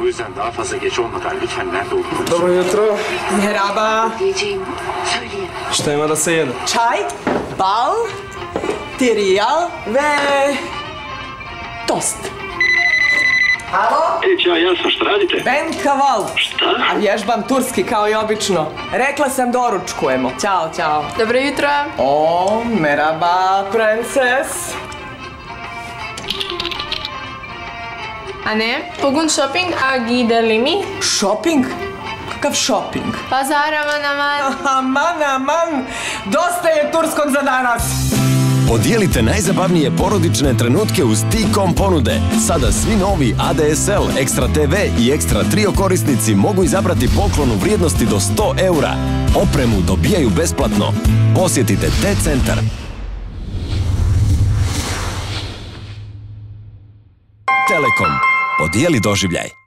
O yüzden daha fazla geç olmadan lütfen nerede olduğunu Dobro jutro. Merhaba. Diyeceğim söyleyin. Šta ima da se jede? Čaj, bal, tirijal ve tost. Alo? Ćao, ja sam, šta radite? Ben Kaval. Šta? A vježbam turski kao i obično. Rekla sam doručkujemo. Ćao, čao. Dobro jutro. O, merhaba, princes. A ne? Pogun shopping, a gideli mi? Shopping? Kakav shopping? Pazar, aman. Aman, dosta je turskog za danas. Podijelite najzabavnije porodične trenutke uz T-Com ponude. Sada svi novi ADSL, Extra TV i Extra Trio korisnici mogu izabrati poklon u vrijednosti do 100 eura. Opremu dobijaju besplatno. Posjetite T-Centar. Telekom. Podijeli doživljaj.